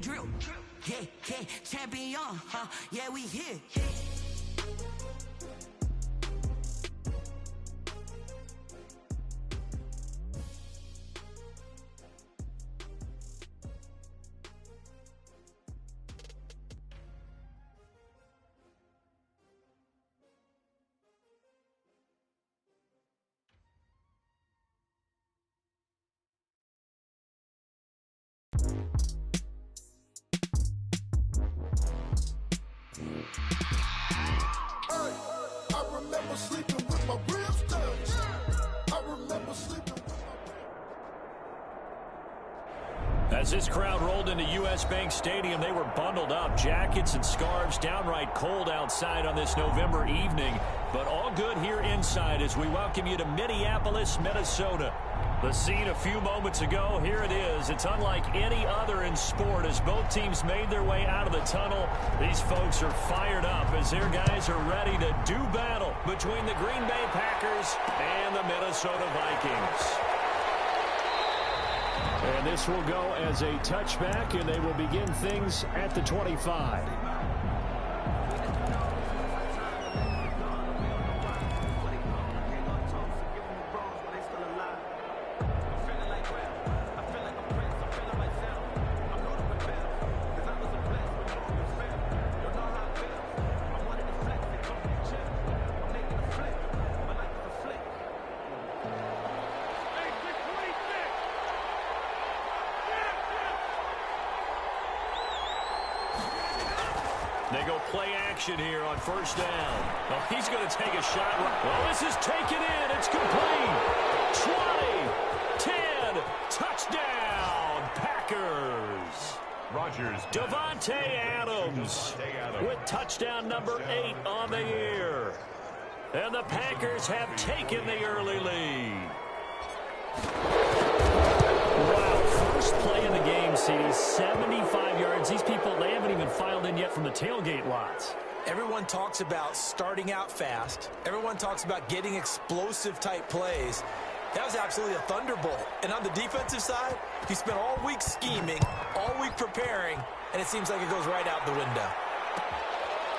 drill. Yeah, champion, huh? Yeah, we here. As this crowd rolled into U.S. Bank Stadium, they were bundled up, jackets and scarves, downright cold outside on this November evening. But all good here inside as we welcome you to Minneapolis, Minnesota. The scene a few moments ago, here it is. It's unlike any other in sport as both teams made their way out of the tunnel. These folks are fired up as their guys are ready to do battle between the Green Bay Packers and the Minnesota Vikings. And this will go as a touchback, and they will begin things at the 25. They go play action here on first down. Well, he's going to take a shot. Well, this is taken in. It's complete. 20, 10, touchdown, Packers. Rodgers. Davante Adams with touchdown number 8 on the year. And the Packers have taken the early lead. Wow, first play in the game, CD, 75 yards. These people, they haven't even filed in yet from the tailgate lots. Everyone talks about starting out fast. Everyone talks about getting explosive-type plays. That was absolutely a thunderbolt. And on the defensive side, he spent all week scheming, all week preparing, and it seems like it goes right out the window.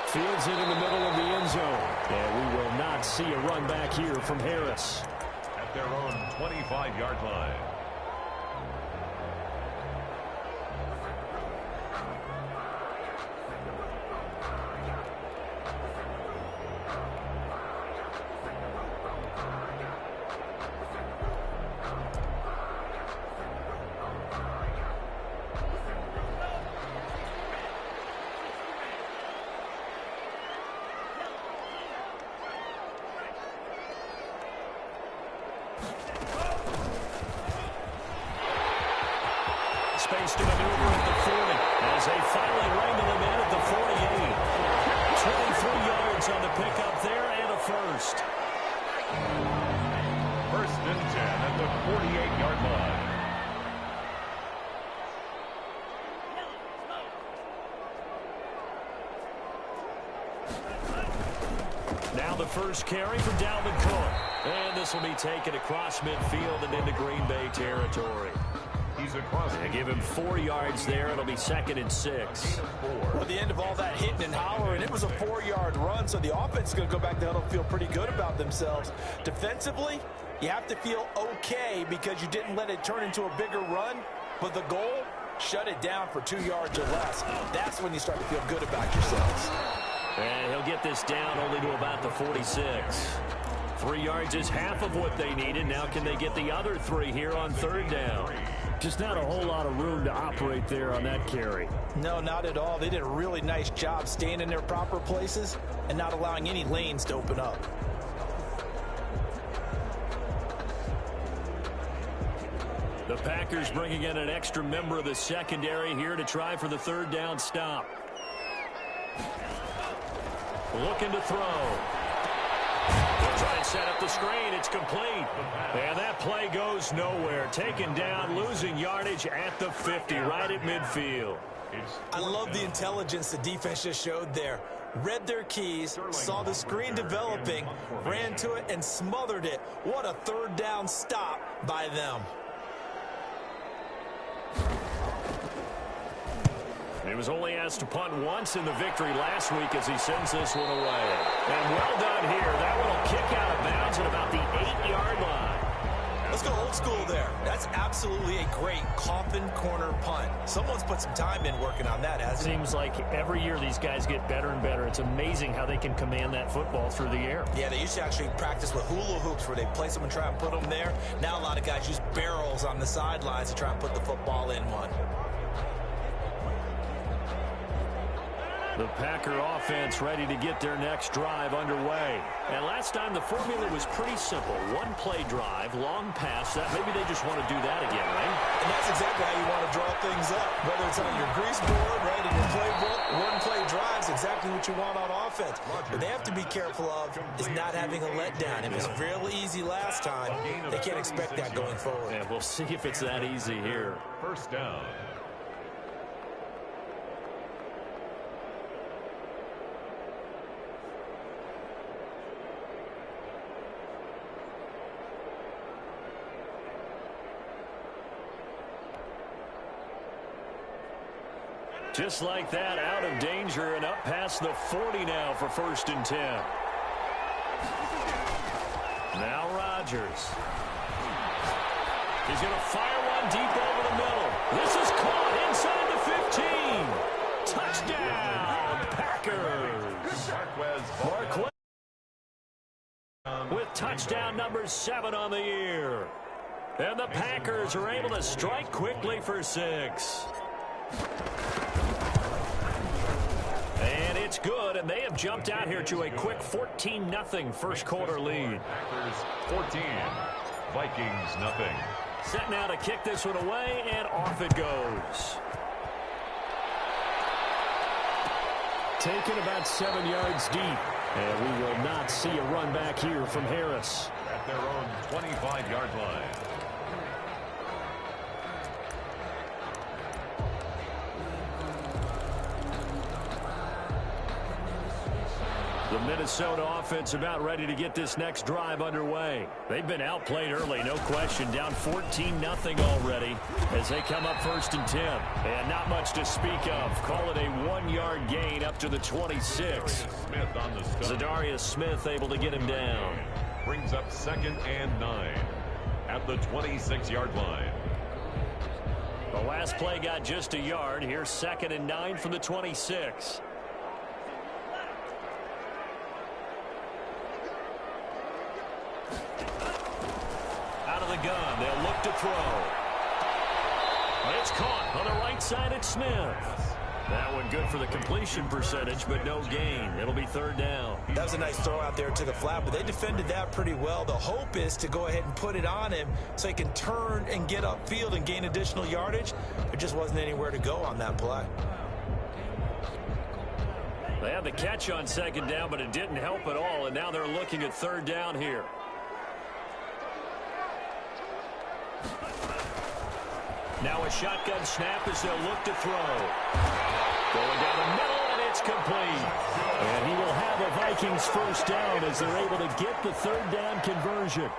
Fields it in the middle of the end zone. And we will not see a run back here from Harris. At their own 25-yard line. Space to maneuver at the 40 as they finally wrangle him in at the 48. 23 yards on the pickup there and a first. First and 10 at the 48-yard line. Now the first carry from Dalvin Cook. And this will be taken across midfield and into Green Bay territory. He's across. They give him 4 yards there. It'll be 2nd and 6. At the end of all that hitting and hollering, it was a 4-yard run, so the offense is going to go back to huddle and feel pretty good about themselves. Defensively, you have to feel okay because you didn't let it turn into a bigger run, but the goal, shut it down for 2 yards or less. That's when you start to feel good about yourselves. And he'll get this down only to about the 46. 3 yards is half of what they needed. Now can they get the other 3 here on 3rd down? Just not a whole lot of room to operate there on that carry. No, not at all. They did a really nice job staying in their proper places and not allowing any lanes to open up. The Packers bringing in an extra member of the secondary here to try for the 3rd down stop. Looking to throw. They'll try and set up the screen. It's complete. And that play goes nowhere. Taken down, losing yardage at the 50, right at midfield. I love the intelligence the defense just showed there. Read their keys, saw the screen developing, ran to it, and smothered it. What a 3rd down stop by them. He was only asked to punt once in the victory last week as he sends this one away. And well done here. That one will kick out of bounds at about the 8-yard line. Let's go old school there. That's absolutely a great coffin corner punt. Someone's put some time in working on that, hasn't it? Seems like every year these guys get better and better. It's amazing how they can command that football through the air. Yeah, they used to actually practice with hula hoops where they place them and try and put them there. Now a lot of guys use barrels on the sidelines to try and put the football in one. The Packer offense ready to get their next drive underway. And last time the formula was pretty simple. One play drive, long pass. That maybe they just want to do that again, right? And that's exactly how you want to draw things up. Whether it's on your grease board, right, in your playbook, one play drives exactly what you want on offense. What they have to be careful of is not having a letdown. It was real easy last time. They can't expect that going forward. Yeah, we'll see if it's that easy here. First down. Just like that, out of danger and up past the 40 now for 1st and 10. Now Rodgers. He's going to fire one deep over the middle. This is caught inside the 15. Touchdown, Packers. Marquez with touchdown number 7 on the year. And the Packers are able to strike quickly for 6. And it's good, and they have jumped out here to a quick 14-0 first quarter lead. Packers 14, Vikings nothing. Set now to kick this one away, and off it goes. Taken about 7 yards deep, and we will not see a run back here from Harris. At their own 25-yard line. The Minnesota offense about ready to get this next drive underway. They've been outplayed early, no question. Down 14-0 already as they come up 1st and 10. And not much to speak of. Call it a 1-yard gain up to the 26. Zadarius Smith able to get him down. Brings up 2nd and 9 at the 26-yard line. The last play got just a yard. Here's 2nd and 9 from the 26. The gun. They'll look to throw. It's caught on the right side at Smith. That one good for the completion percentage, but no gain. It'll be 3rd down. That was a nice throw out there to the flat, but they defended that pretty well. The hope is to go ahead and put it on him so he can turn and get upfield and gain additional yardage. There just wasn't anywhere to go on that play. They had the catch on 2nd down, but it didn't help at all, and now they're looking at 3rd down here. Now a shotgun snap as they'll look to throw. Going down the middle, and it's complete. And he will have a Vikings 1st down as they're able to get the 3rd down conversion.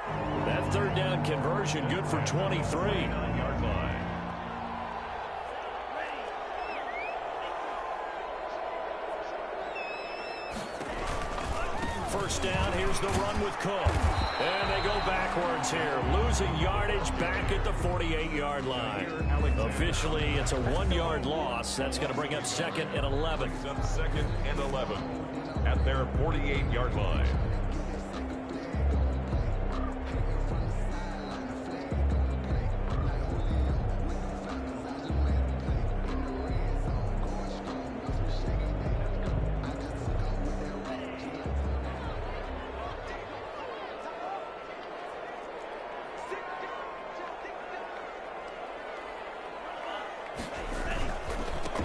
That 3rd down conversion good for 23. 9-yard line. First down, here's the run with Cook. And they go backwards here, losing yardage back at the 48-yard line. Officially, it's a 1-yard loss. That's going to bring up 2nd and 11. Brings up 2nd and 11 at their 48-yard line.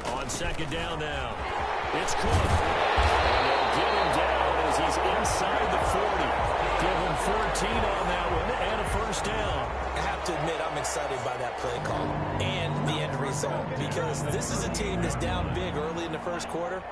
On 2nd down now. It's Cook. And they'll get him down as he's inside the 40. Give him 14 on that one and a 1st down. I have to admit, I'm excited by that play call and the end result because this is a team that's down big early in the 1st quarter.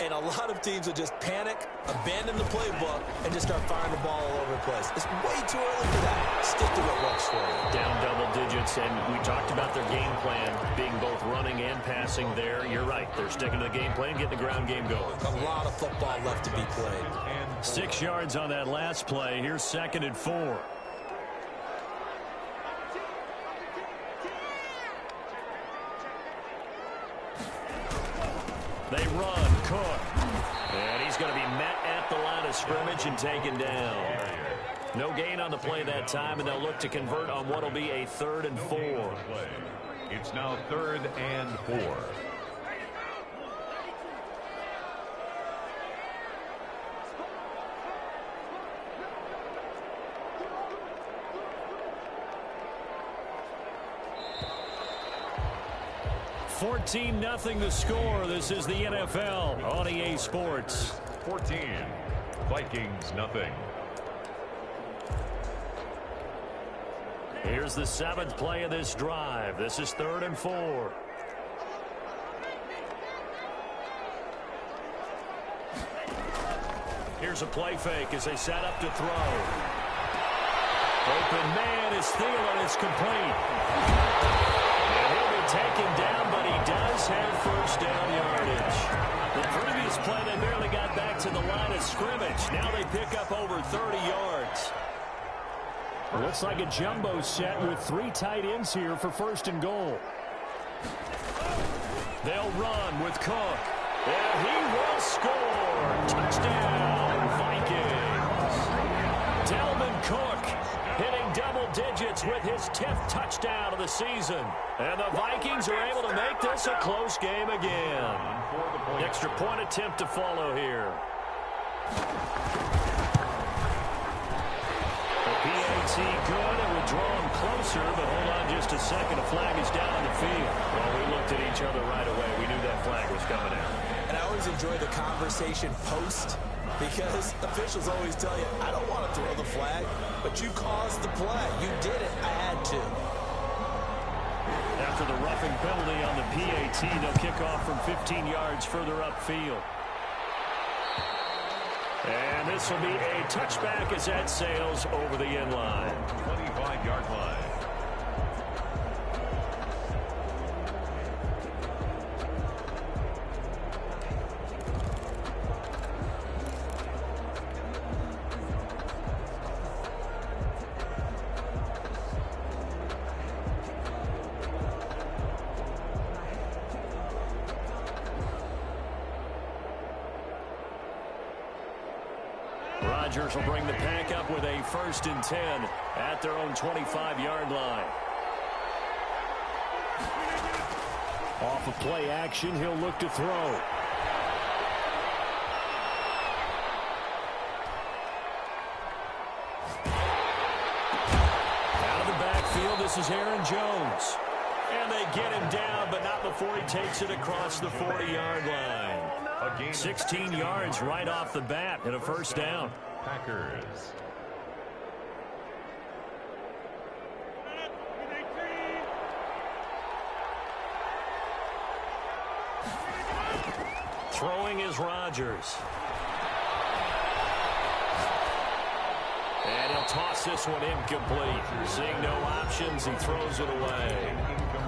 And a lot of teams will just panic, abandon the playbook, and just start firing the ball all over the place. It's way too early for that. Stick to what works for you. Down double digits, and we talked about their game plan being both running and passing there. You're right. They're sticking to the game plan, getting the ground game going. A lot of football left to be played. 6 yards on that last play. Here's 2nd and 4. They run, Cook. And he's going to be met at the line of scrimmage and taken down. No gain on the play that time, and they'll look to convert on what will be a 3rd and 4. It's now 3rd and 4. $14-0 the score. This is the NFL on EA Sports. 14. Vikings nothing. Here's the 7th play of this drive. This is 3rd and 4. Here's a play fake as they set up to throw. Open man is Thielen. It's complete. And he'll be taken down, but he does have first down yardage. The previous play, they barely got back to the line of scrimmage. Now they pick up over 30 yards. Looks like a jumbo set with 3 tight ends here for 1st and goal. They'll run with Cook. And he will score. Touchdown, Vikings. Dalvin Cook hitting double digits with his 10th touchdown of the season. And the Vikings are able to make this a close game again. Extra point attempt to follow here. PAT good. It would draw him closer, but hold on just a second. A flag is down on the field. Well, we looked at each other right away. We knew that flag was coming out. And I always enjoy the conversation post because officials always tell you, I don't want to throw the flag, but you caused the play. You did it. I had to. After the roughing penalty on the PAT, they'll kick off from 15 yards further upfield. And this will be a touchback as that sails over the end line. 25-yard line. Rodgers will bring the pack up with a 1st and 10 at their own 25-yard line. Off of play action, he'll look to throw. Out of the backfield, this is Aaron Jones. And they get him down, but not before he takes it across the 40-yard line. 16 yards right off the bat and a 1st down. Packers. Throwing is Rodgers. And he'll toss this one incomplete. Seeing no options, he throws it away.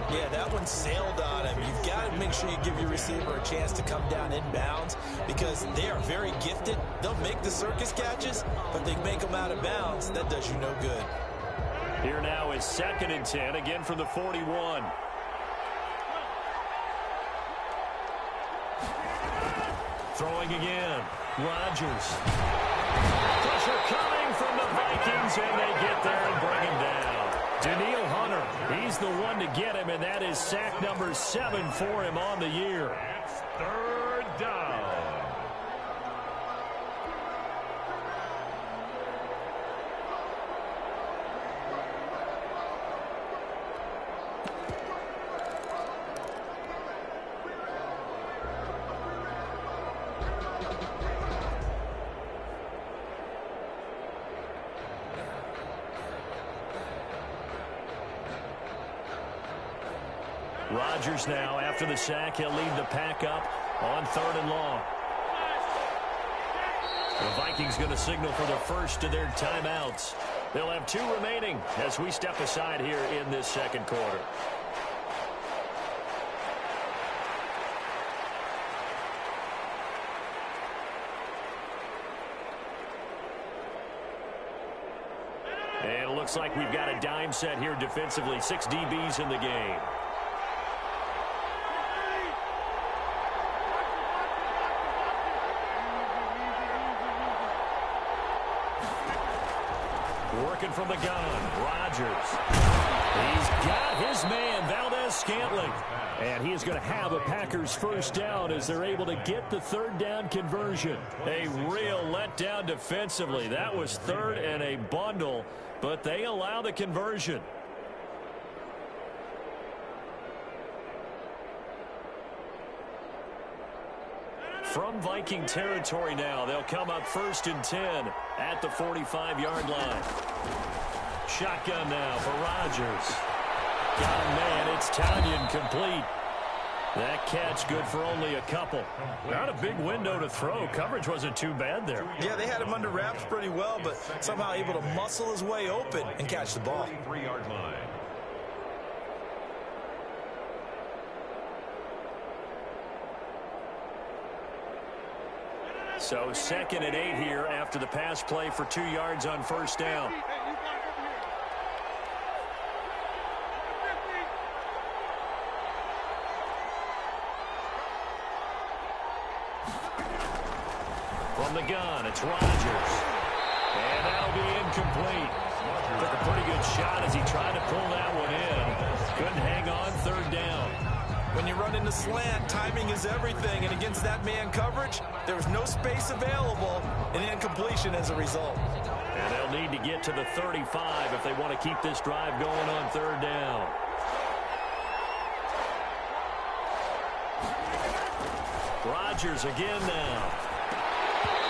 Yeah, that one sailed on him. You've got to make sure you give your receiver a chance to come down inbounds because they are very gifted. They'll make the circus catches, but they make them out of bounds. That does you no good. Here now is 2nd and 10, again from the 41. Throwing again. Rodgers. Pressure coming from the Vikings, and they get there and bring him down. Daniil Hunter, he's the one to get him, and that is sack number 7 for him on the year. It's 3rd down. Rodgers now, after the sack, he'll lead the pack up on 3rd and long. The Vikings going to signal for the first of their timeouts. They'll have 2 remaining as we step aside here in this second quarter. And it looks like we've got a dime set here defensively. 6 DBs in the game. Working from the gun, Rodgers. He's got his man, Valdez-Scantling. And he is going to have a Packers first down as they're able to get the third down conversion. A real letdown defensively. That was third and a bundle, but they allow the conversion. From Viking territory now, they'll come up 1st and 10 at the 45-yard line. Shotgun now for Rodgers. Got a man, it's Tanyan complete. That catch good for only a couple. Not a big window to throw. Coverage wasn't too bad there. Yeah, they had him under wraps pretty well, but somehow able to muscle his way open and catch the ball. 3-yard line. So 2nd and 8 here after the pass play for 2 yards on first down. From the gun, it's Rodgers. And that'll be incomplete. Took a pretty good shot as he tried to pull that one in. Couldn't hang on 3rd down. When you run into slant, timing is everything, and against that man coverage, there was no space available, and incompletion as a result. And they'll need to get to the 35 if they want to keep this drive going on 3rd down. Rodgers again now.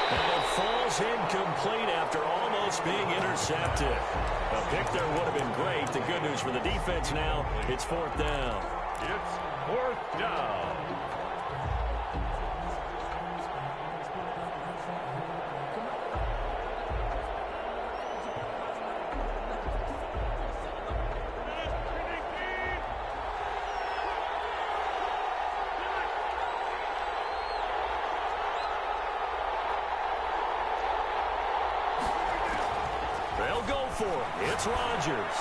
And it falls incomplete after almost being intercepted. A pick there would have been great. The good news for the defense now, it's 4th down. It's 4th down. They'll go for it. It's Rodgers.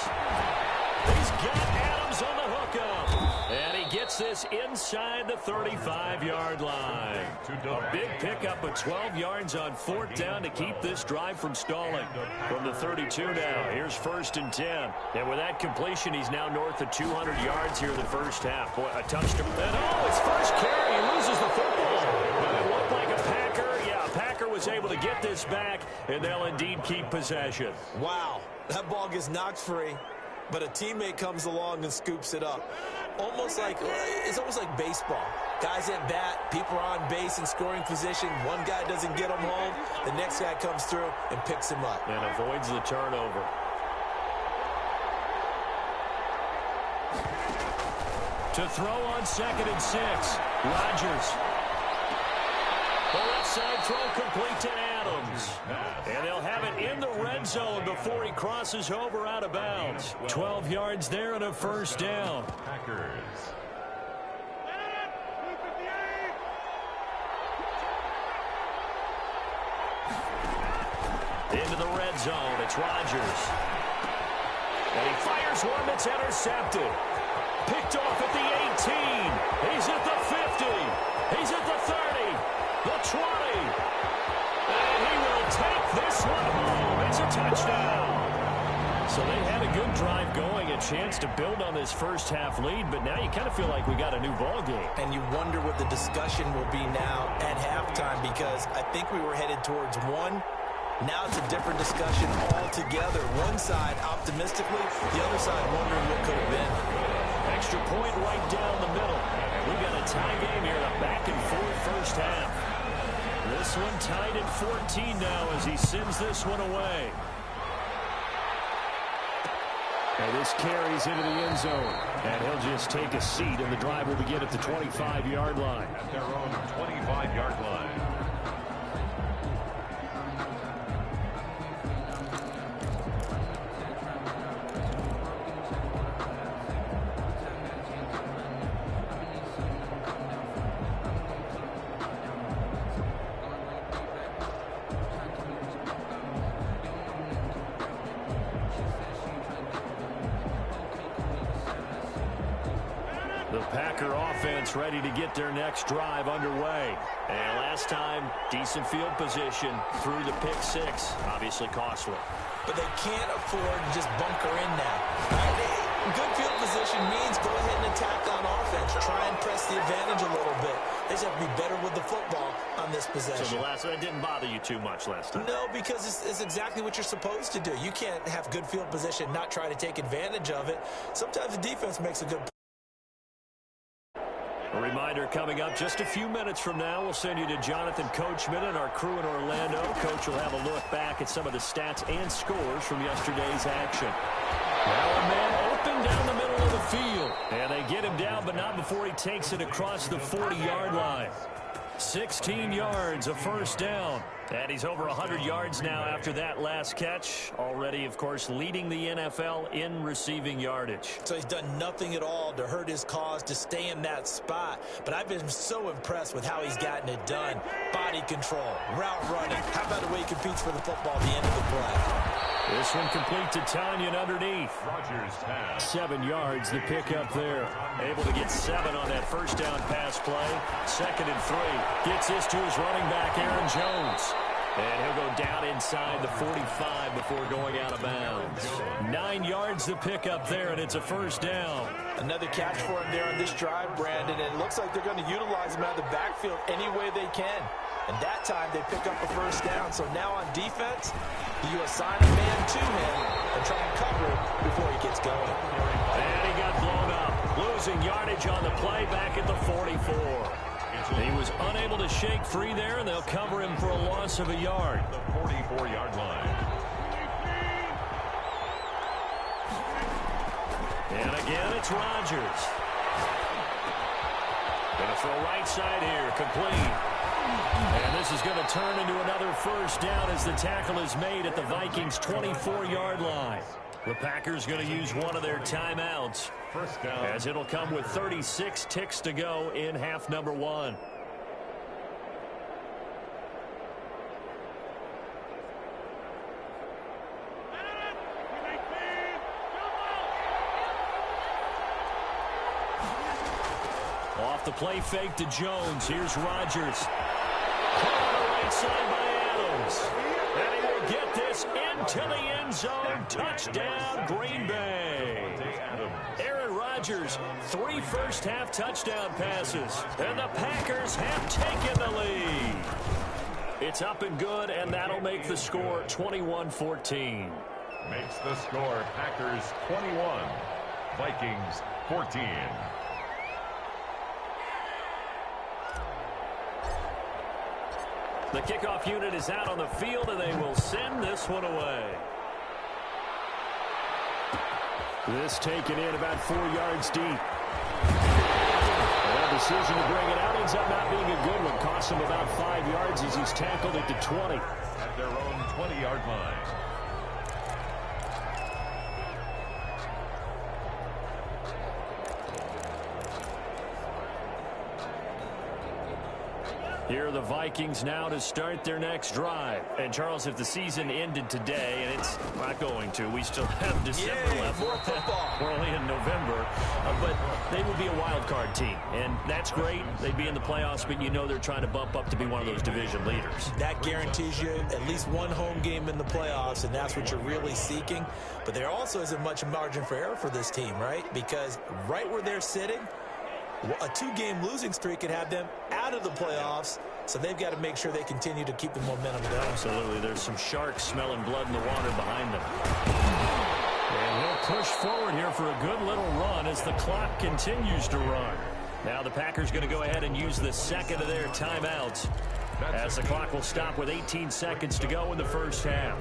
He's got Adams on the hookup. And he gets this inside the 35-yard line. A big pickup of 12 yards on 4th down to keep this drive from stalling. From the 32 now, here's 1st and 10. And with that completion, he's now north of 200 yards here in the first half. Boy, a touchdown. And his first carry, he loses the football. But it looked like a Packer. Yeah, a Packer was able to get this back, and they'll indeed keep possession. Wow, that ball gets knocked free, but a teammate comes along and scoops it up. It's almost like baseball. Guys at bat, people are on base in scoring position. One guy doesn't get him home. The next guy comes through and picks him up. And avoids the turnover. To throw on 2nd and 6. Rodgers. The left side throw complete to Adams. And they'll have it in the red zone before he crosses over out of bounds. 12 yards there and a first down. Packers. Into the red zone, it's Rodgers. And he fires one that's intercepted. Picked off at the 18. He's at the 50. He's at the 30. The 20. And he will take this one home. It's a touchdown. So they had a good drive going, a chance to build on this first half lead, but now you kind of feel like we got a new ball game. And you wonder what the discussion will be now at halftime, because I think we were headed towards one. Now it's a different discussion altogether. One side optimistically, the other side wondering what could have been. Extra point right down the middle. We've got a tie game here, a back-and-forth first half. This one tied at 14 now as he sends this one away. And this carries into the end zone. And he'll just take a seat, and the drive will begin at the 25-yard line. At their own 25-yard line. Packer offense ready to get their next drive underway. And last time, decent field position through the pick six. Obviously costly. But they can't afford to just bunker in now. Good field position means go ahead and attack on offense. Try and press the advantage a little bit. They just have to be better with the football on this possession. So the last one didn't bother you too much last time? No, because it's exactly what you're supposed to do. You can't have good field position, not try to take advantage of it. Sometimes the defense makes a good play. A reminder coming up just a few minutes from now. We'll send you to Jonathan Coachman and our crew in Orlando. Coach will have a look back at some of the stats and scores from yesterday's action. Now a man open down the middle of the field. And they get him down, but not before he takes it across the 40-yard line. 16 yards, a first down. And he's over 100 yards now after that last catch. Already, of course, leading the NFL in receiving yardage. So he's done nothing at all to hurt his cause, to stay in that spot. But I've been so impressed with how he's gotten it done. Body control, route running. How about the way he competes for the football at the end of the play? This one complete to Tanyan underneath. Rodgers pass. 7 yards, the pickup there. Able to get 7 on that first down pass play. 2nd and 3. Gets this to his running back, Aaron Jones. And he'll go down inside the 45 before going out of bounds. 9 yards, the pickup there, and it's a first down. Another catch for him there on this drive, Brandon. And it looks like they're going to utilize him out of the backfield any way they can. And that time they pick up a first down. So now on defense, you assign a man to him and try and cover him before he gets going. And he got blown up. Losing yardage on the play back at the 44. He was unable to shake free there, and they'll cover him for a loss of a yard. The 44-yard line. And again, it's Rodgers. Going to throw right side here, complete. And this is going to turn into another first down as the tackle is made at the Vikings' 24-yard line. The Packers going to use one of their timeouts, First down. as it'll come with 36 ticks to go in half number 1. Off the play fake to Jones. Here's Rodgers. Caught on the right side by Adams. And he will get this into the end zone. Touchdown, Green Bay. Aaron Rodgers, 3 first-half touchdown passes. And the Packers have taken the lead. It's up and good, and that'll make the score 21-14. Makes the score Packers 21, Vikings 14. The kickoff unit is out on the field, and they will send this one away. This taken in about 4 yards deep. That decision to bring it out ends up not being a good one. Costs him about 5 yards as he's tackled at the 20. At their own 20-yard line. Here are the Vikings now to start their next drive. And, Charles, if the season ended today, and it's not going to, we still have December left. More football. We're only in November. But they would be a wild card team. And that's great. They'd be in the playoffs, but you know they're trying to bump up to be one of those division leaders. That guarantees you at least one home game in the playoffs, and that's what you're really seeking. But there also isn't much margin for error for this team, right? Because right where they're sitting, a 2-game losing streak could have them out of the playoffs, so they've got to make sure they continue to keep the momentum going. Absolutely. There's some sharks smelling blood in the water behind them. And he'll push forward here for a good little run as the clock continues to run. Now the Packers going to go ahead and use the second of their timeouts as the clock will stop with 18 seconds to go in the first half.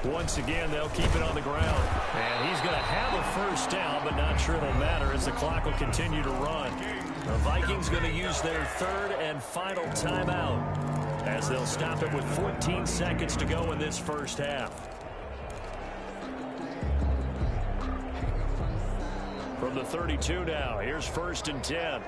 Once again, they'll keep it on the ground. And he's going to have a first down, but not sure it'll matter as the clock will continue to run. The Vikings going to use their third and final timeout as they'll stop it with 14 seconds to go in this first half. From the 32 now, here's 1st and 10.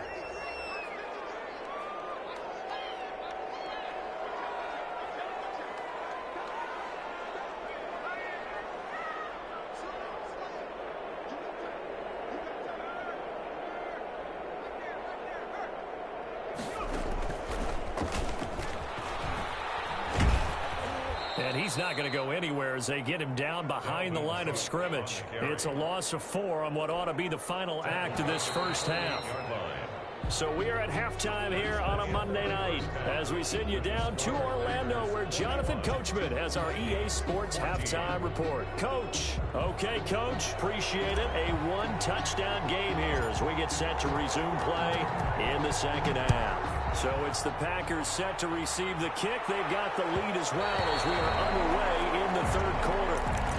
And he's not going to go anywhere as they get him down behind the line of scrimmage. It's a loss of 4 on what ought to be the final act of this first half. So we are at halftime here on a Monday night as we send you down to Orlando where Jonathan Coachman has our EA Sports halftime report. Coach. Okay, Coach. Appreciate it. A one-touchdown game here as we get set to resume play in the second half. So it's the Packers set to receive the kick. They've got the lead as well as we are underway in the third quarter.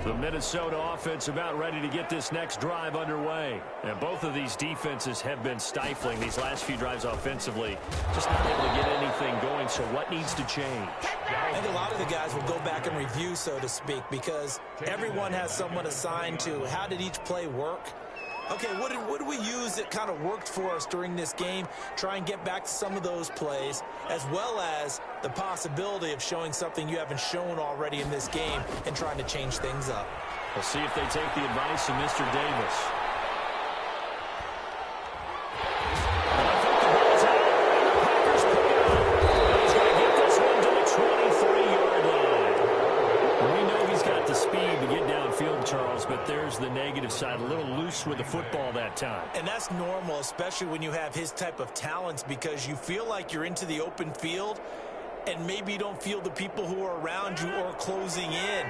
The Minnesota offense about ready to get this next drive underway. And both of these defenses have been stifling these last few drives offensively. Just not able to get anything going, so what needs to change? I think a lot of the guys will go back and review, so to speak, because everyone has someone assigned to how did each play work. Okay, what did we use that kind of worked for us during this game? Try and get back to some of those plays, as well as the possibility of showing something you haven't shown already in this game and trying to change things up. We'll see if they take the advice of Mr. Davis. But there's the negative side, a little loose with the football that time. And that's normal, especially when you have his type of talents, because you feel like you're into the open field and maybe you don't feel the people who are around you or closing in.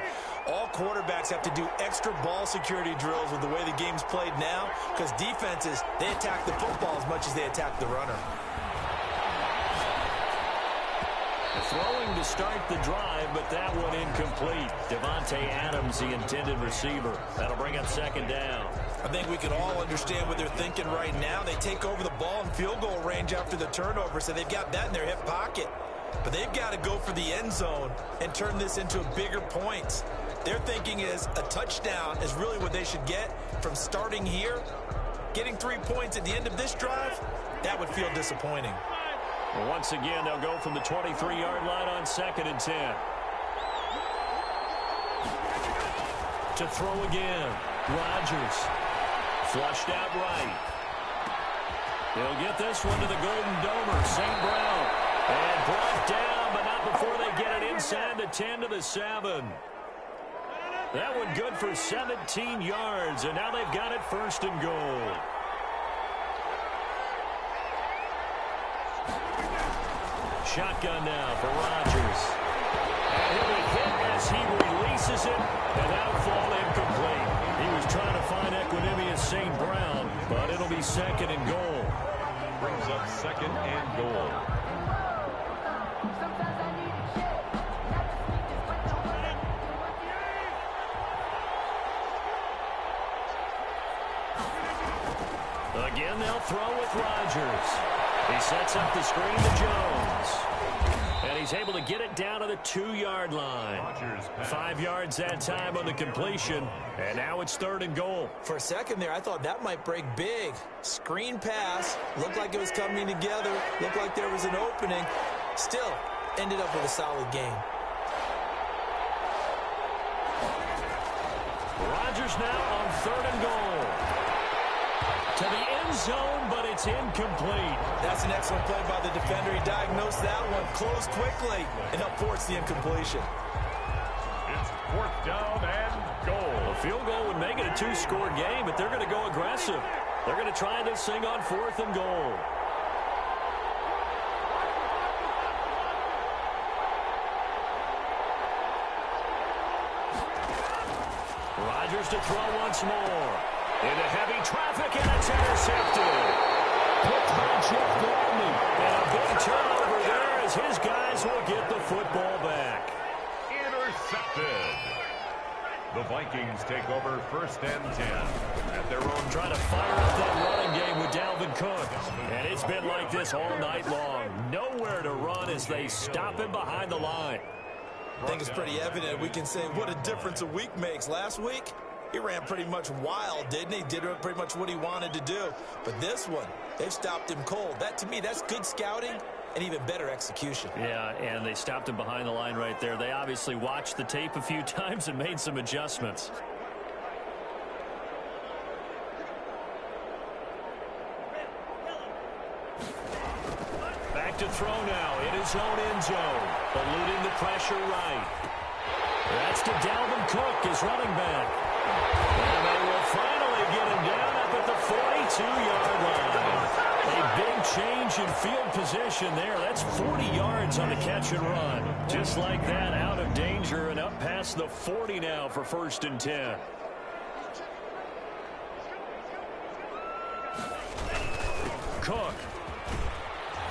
All quarterbacks have to do extra ball security drills with the way the game's played now, because defenses, they attack the football as much as they attack the runner. Throwing to start the drive, but that one incomplete. Devontae Adams, the intended receiver. That'll bring up second down. I think we can all understand what they're thinking right now. They take over the ball in field goal range after the turnover, so they've got that in their hip pocket. But they've got to go for the end zone and turn this into a bigger point. Their thinking is a touchdown is really what they should get from starting here. Getting 3 points at the end of this drive, that would feel disappointing. Well, once again, they'll go from the 23-yard line on 2nd and 10. To throw again. Rodgers. Flushed out right. He'll get this one to the Golden Domer, St. Brown. And brought down, but not before they get it inside the 10 to the 7. That one good for 17 yards, and now they've got it 1st and goal. Shotgun now for Rodgers. And he'll be hit as he releases it, and that'll fall incomplete. He was trying to find Equanimous St. Brown, but it'll be 2nd and goal. Brings up 2nd and goal. Again, they'll throw with Rodgers. He sets up the screen to Jones. And he's able to get it down to the 2-yard line. 5 yards that time on the completion. And now it's 3rd and goal. For a second there, I thought that might break big. Screen pass. Looked like it was coming together. Looked like there was an opening. Still, ended up with a solid game. Rodgers now on 3rd and goal. To the end zone, but it's incomplete. That's an excellent play by the defender. He diagnosed that one, closed quickly, and helped force the incompletion. It's 4th down and goal. A field goal would make it a 2-score game, but they're going to go aggressive. They're going to try this thing on 4th and goal. Rodgers to throw once more. Into heavy traffic, and it's intercepted. Picked by Jeff Gladney. And a big turnover there as his guys will get the football back. Intercepted. The Vikings take over 1st and 10 at their own. Trying to fire up that running game with Dalvin Cook. And it's been like this all night long. Nowhere to run as they stop him behind the line. I think it's pretty evident. We can say what a difference a week makes. Last week, he ran pretty much wild, didn't he? Did pretty much what he wanted to do. But this one, they've stopped him cold. That, to me, that's good scouting and even better execution. Yeah, and they stopped him behind the line right there. They obviously watched the tape a few times and made some adjustments. Back to throw now in his own end zone. Eluding the pressure right. That's to Dalvin Cook, his running back. And they will finally get him down up at the 42-yard line. A big change in field position there. That's 40 yards on the catch and run. Just like that, out of danger and up past the 40 now for 1st and 10. Cook.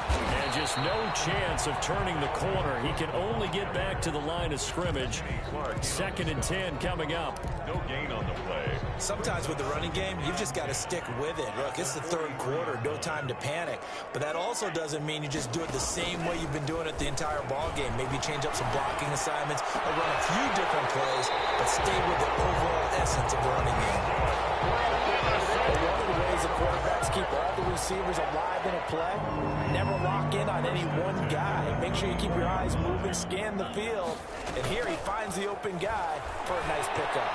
And just no chance of turning the corner. He can only get back to the line of scrimmage. 2nd and 10 coming up. No gain on the play. Sometimes with the running game, you've just got to stick with it. Look, it's the 3rd quarter, no time to panic. But that also doesn't mean you just do it the same way you've been doing it the entire ball game. Maybe change up some blocking assignments or run a few different plays, but stay with the overall essence of the running game. One of the ways the quarterbacks keep all the receivers alive in a play, never lock in on any one guy. Make sure you keep your eyes moving, scan the field. And here he finds the open guy for a nice pickup.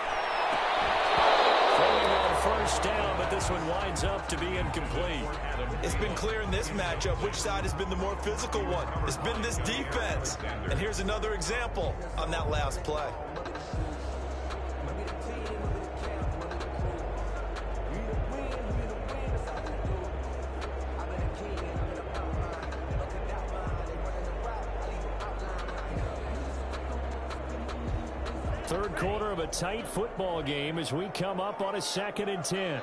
Throwing on 1st down, but this one winds up to be incomplete. It's been clear in this matchup which side has been the more physical one. It's been this defense. And here's another example on that last play. Third quarter of a tight football game as we come up on a 2nd and 10.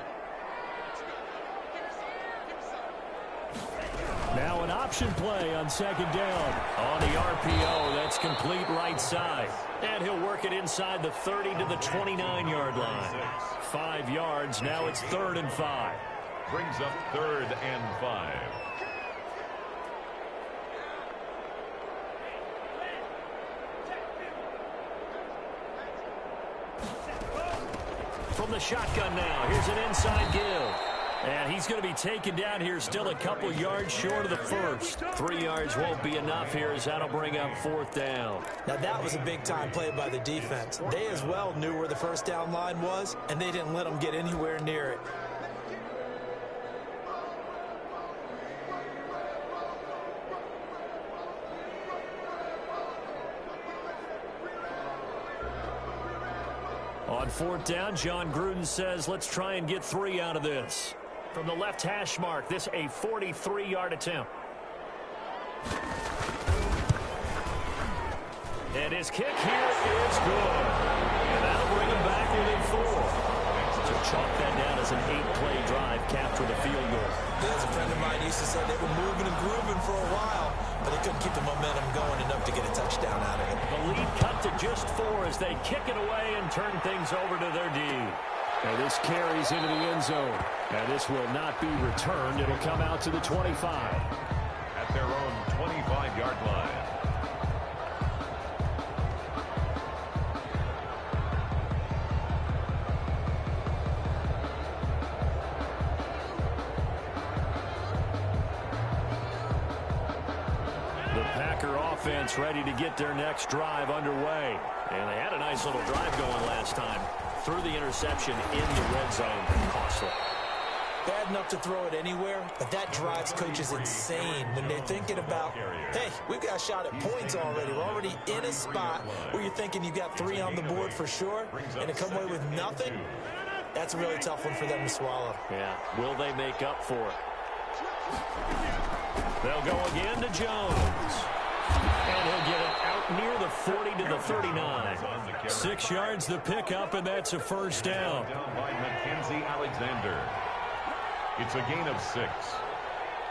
Now an option play on 2nd down. On the RPO, that's complete right side. And he'll work it inside the 30 to the 29-yard line. 5 yards, now it's 3rd and 5. Brings up 3rd and 5. From the shotgun now, here's an inside give. And he's going to be taken down here still a couple yards short of the first. 3 yards won't be enough here as that'll bring up 4th down. Now that was a big-time play by the defense. They as well knew where the 1st down line was, and they didn't let them get anywhere near it. On 4th down, John Gruden says, let's try and get 3 out of this. From the left hash mark, this a 43-yard attempt. And his kick here is good. And that'll bring him back within 4. So chalk that down as an 8-play drive, capped with a field goal. As a friend of mine used to say, they were moving and grooving for a while, but they couldn't keep the momentum going enough to get a touchdown out of it. The lead cut to just 4 as they kick it away and turn things over to their D. And this carries into the end zone. And this will not be returned. It'll come out to the 25. At their own 25-yard line. Offense ready to get their next drive underway. And they had a nice little drive going last time. Threw the interception in the red zone. Costly. Bad enough to throw it anywhere, but that drives coaches insane when they're thinking about, hey, we've got a shot at points already. We're already in a spot where you're thinking you've got 3 on the board for sure, and to come away with nothing, that's a really tough one for them to swallow. Yeah, will they make up for it? They'll go again to Jones. And he'll get it out near the 40 to the 39. 6 yards the pickup, and that's a 1st down. Down by Mackenzie Alexander. It's a gain of 6.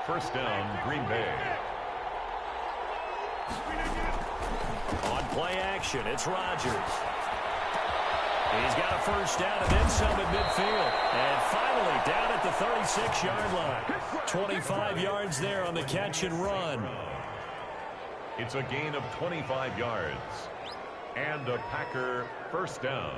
First down, Green Bay. On play action, it's Rodgers. He's got a first down and then some at midfield. And finally down at the 36-yard line. 25 yards there on the catch and run. It's a gain of 25 yards. And a Packer first down.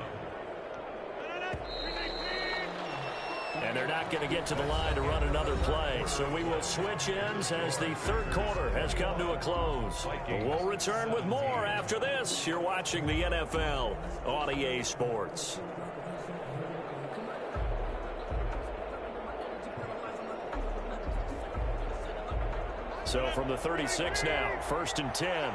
And they're not going to get to the line to run another play. So we will switch ends as the third quarter has come to a close. We'll return with more after this. You're watching the NFL on EA Sports. So from the 36 now, 1st and 10.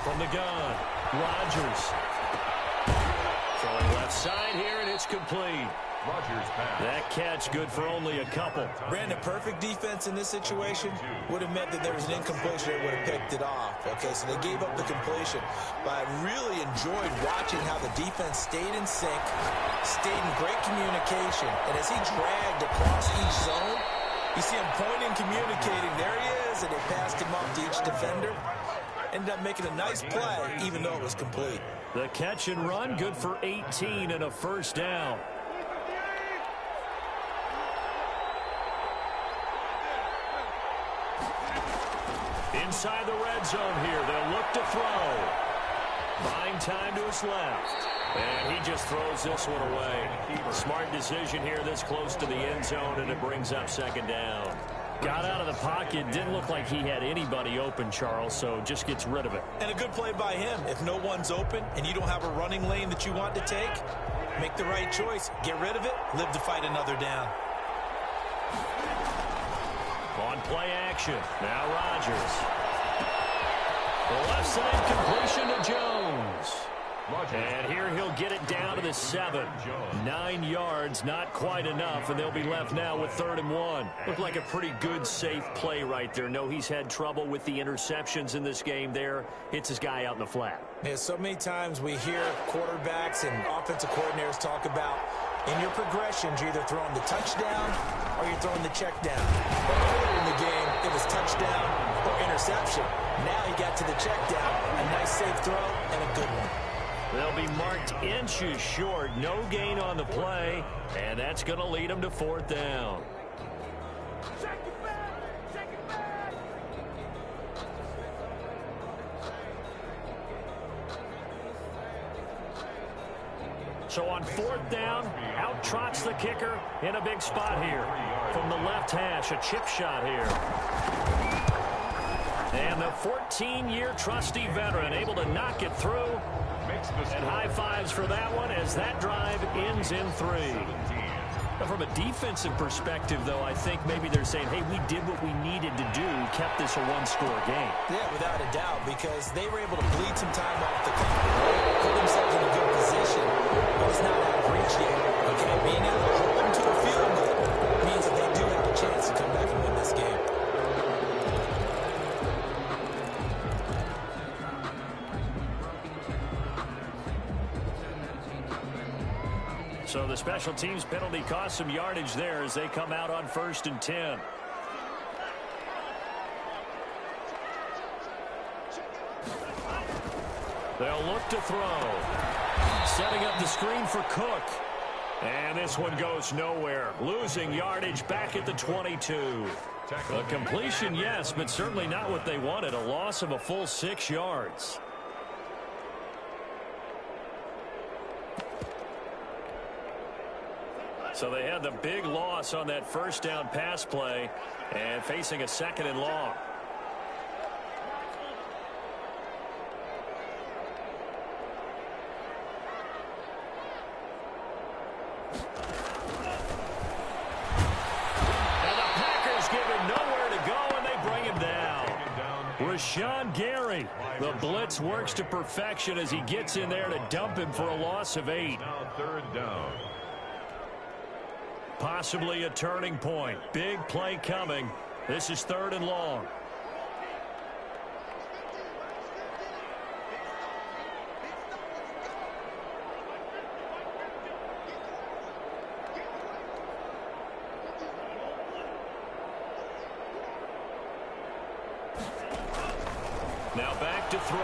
From the gun, Rodgers. Throwing left side here, and it's complete. Rodgers pass. That catch good for only a couple. Brandon, perfect defense in this situation would have meant that there was an incompletion that would have picked it off. Okay, so they gave up the completion. But I really enjoyed watching how the defense stayed in sync, stayed in great communication. And as he dragged across each zone, you see him pointing, communicating. There he is, and they passed him up to each defender. Ended up making a nice play, even though it was complete. The catch and run, good for 18 and a first down. Inside the red zone here, they'll look to throw. Buying time to his left. And he just throws this one away. Smart decision here this close to the end zone, and it brings up second down. Got out of the pocket, didn't look like he had anybody open, Charles, so just gets rid of it. And a good play by him. If no one's open and you don't have a running lane that you want to take, make the right choice. Get rid of it, live to fight another down. On play action, now Rodgers. The left side completion to Jones. And here he'll get it down to the 7. 9 yards, not quite enough, and they'll be left now with 3rd and 1. Looked like a pretty good, safe play right there. No, he's had trouble with the interceptions in this game there. Hits his guy out in the flat. Yeah, so many times we hear quarterbacks and offensive coordinators talk about in your progressions, you're either throwing the touchdown or you're throwing the check down. But earlier in the game, it was touchdown or interception. Now he got to the check down, a nice safe throw and a good one. They'll be marked inches short. No gain on the play, and that's going to lead them to 4th down. So on 4th down, out trots the kicker in a big spot here. From the left hash, a chip shot here. And the 14-year trusty veteran able to knock it through. And high fives for that one as that drive ends in 3. Now, from a defensive perspective, though, I think maybe they're saying, hey, we did what we needed to do, kept this a one-score game. Yeah, without a doubt, because they were able to bleed some time off the clock, put themselves in a good position, but it's not out of reach yet. Okay, being able to hold them to a field goal means that they do have a chance to come back and win this game. So the special teams penalty cost some yardage there as they come out on 1st and 10. They'll look to throw. Setting up the screen for Cook. And this one goes nowhere. Losing yardage back at the 22. A completion, yes, but certainly not what they wanted. A loss of a full 6 yards. So they had the big loss on that first down pass play and facing a 2nd and long. And the Packers give him nowhere to go, and they bring him down. Rashawn Gary, the blitz works to perfection as he gets in there to dump him for a loss of 8. Now 3rd down. Possibly a turning point. Big play coming. This is 3rd and long. Now back to throw.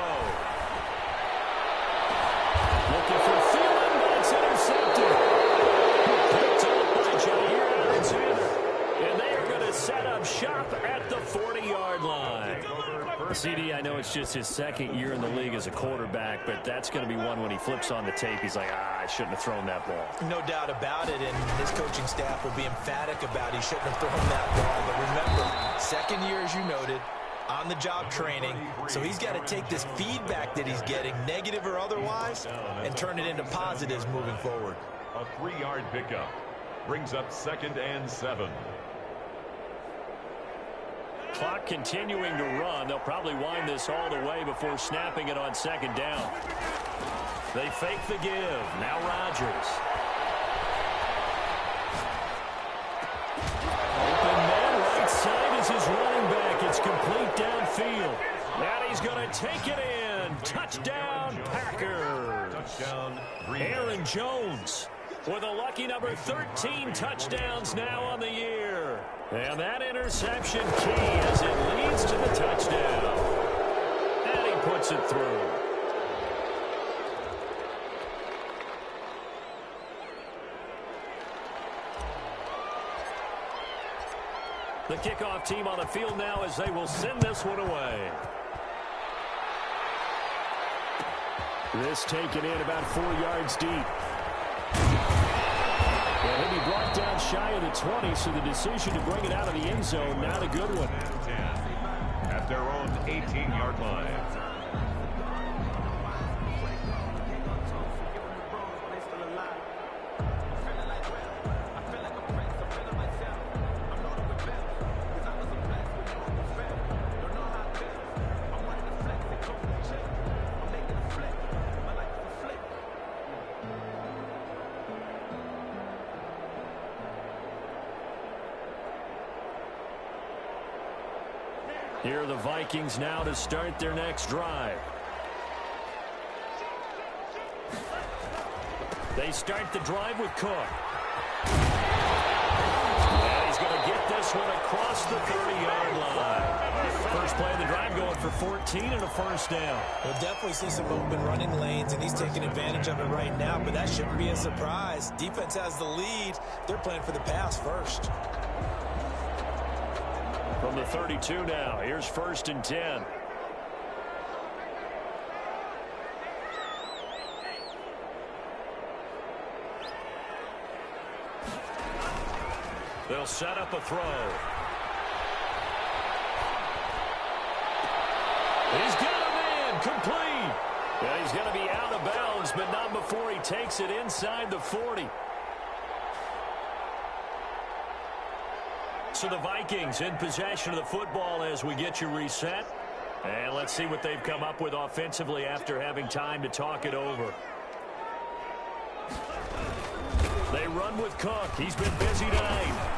Looking for Thielen, but it's intercepted. Picked up by Jair Alexander. And they are going to set up shop at the 40-yard line. CD, I know it's just his second year in the league as a quarterback, but that's going to be one when he flips on the tape. He's like, I shouldn't have thrown that ball. No doubt about it, and his coaching staff will be emphatic about he shouldn't have thrown that ball. But remember, second year, as you noted, on-the-job training, so he's got to take this feedback that he's getting, negative or otherwise, and turn it into positives moving forward. A 3-yard pickup brings up 2nd and 7. Clock continuing to run. They'll probably wind this all the way before snapping it on 2nd down. They fake the give. Now Rodgers. Open man right side is his running back. It's complete downfield. And he's going to take it in. Touchdown, Packers. Touchdown, Aaron Jones with a lucky number 13 touchdowns now on the year. And that interception key as it leads to the touchdown. And he puts it through. The kickoff team on the field now as they will send this one away. This taken in about 4 yards deep. And he'll be brought down shy of the 20, so the decision to bring it out of the end zone, not a good one. At their own 18-yard line. Here are the Vikings now to start their next drive. They start the drive with Cook. And he's going to get this one across the 30-yard line. First play of the drive going for 14 and a first down. We'll definitely see some open running lanes, and he's taking advantage of it right now, but that shouldn't be a surprise. Defense has the lead. They're playing for the pass first. From the 32 now, here's 1st and 10. They'll set up a throw. He's got a man, complete. Yeah, he's going to be out of bounds, but not before he takes it inside the 40. So the Vikings in possession of the football as we get you reset. And let's see what they've come up with offensively after having time to talk it over. They run with Cook. He's been busy tonight.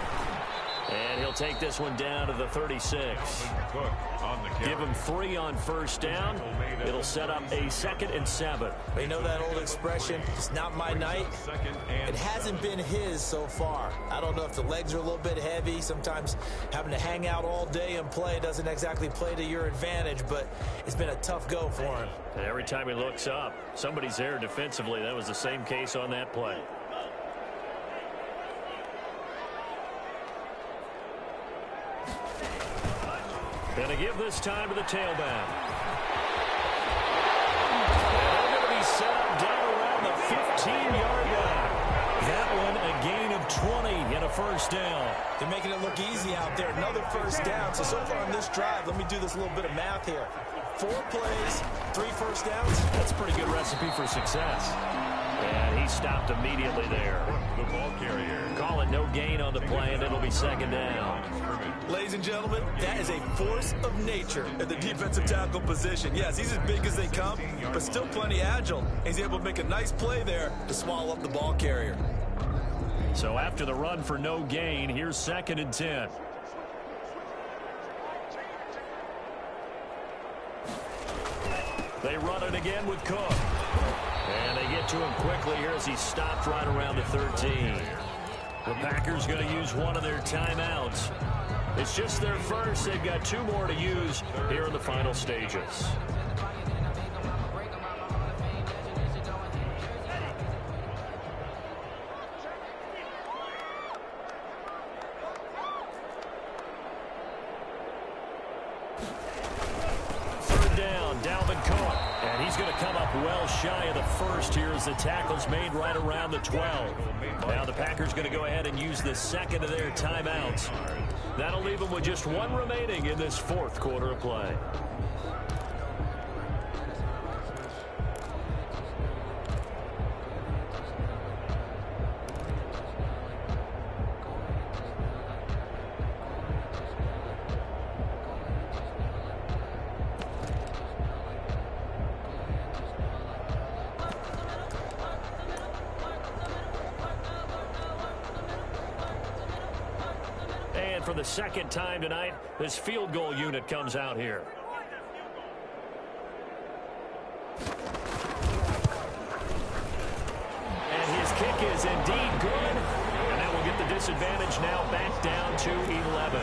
And he'll take this one down to the 36. Cook on the carry. Give him 3 on first down. It'll set up a 2nd and 7. You know that old expression, it's not my night. It hasn't been his so far. I don't know if the legs are a little bit heavy. Sometimes having to hang out all day and play doesn't exactly play to your advantage, but it's been a tough go for him. And every time he looks up, somebody's there defensively. That was the same case on that play. Going to give this time to the tailback. And they're going to be set up down around the 15-yard line. That one a gain of 20 and a first down. They're making it look easy out there. Another first down. So far on this drive, let me do this little bit of math here. 4 plays, 3 first downs. That's a pretty good recipe for success. And he stopped immediately there. The ball carrier. Call it no gain on the play, and it'll be 2nd down. Ladies and gentlemen, that is a force of nature at the defensive tackle position. Yes, he's as big as they come, but still plenty agile. He's able to make a nice play there to swallow up the ball carrier. So after the run for no gain, here's 2nd and 10. They run it again with Cook. And they get to him quickly here as he stopped right around the 13. The Packers going to use one of their timeouts. It's just their first. They've got 2 more to use here in the final stages. And he's going to come up well shy of the first here as the tackle's made right around the 12. Now the Packers going to go ahead and use the second of their timeouts. That'll leave them with just 1 remaining in this 4th quarter of play. For the second time tonight, this field goal unit comes out here. And his kick is indeed good. And that will get the disadvantage now back down to 11.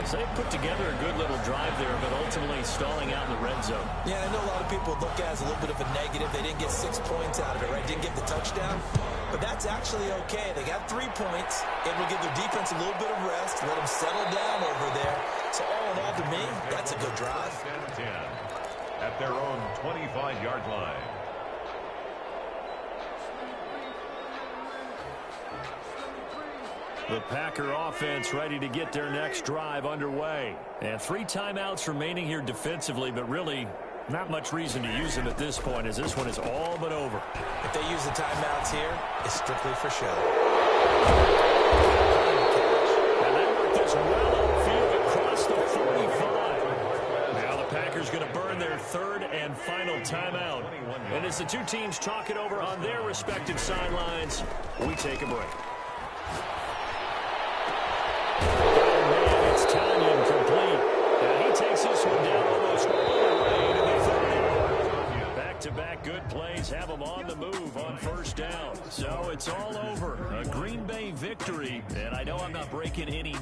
So they put together a good little drive there, but ultimately stalling out in the red zone. Yeah, I know a lot of people look at it as a little bit of a negative. They didn't get 6 points out of it, right? Didn't get the touchdown. But that's actually okay. They got 3 points. It will give their defense a little bit of rest, let them settle down over there. So all in all, to me, that's a good drive. 10 at their own 25-yard line. The Packer offense ready to get their next drive underway. And 3 timeouts remaining here defensively, but really not much reason to use them at this point as this one is all but over. If they use the timeouts here, it's strictly for show. And they work this well upfield across the 45. Now the Packers going to burn their 3rd and final timeout. And as the 2 teams talk it over on their respective sidelines, we take a break. It's Tanyan complete. And he takes this one down almost all the way to the 30. Back-to-back good plays have them on the move on first down. So it's all over. A Green Bay victory. And I know I'm not breaking any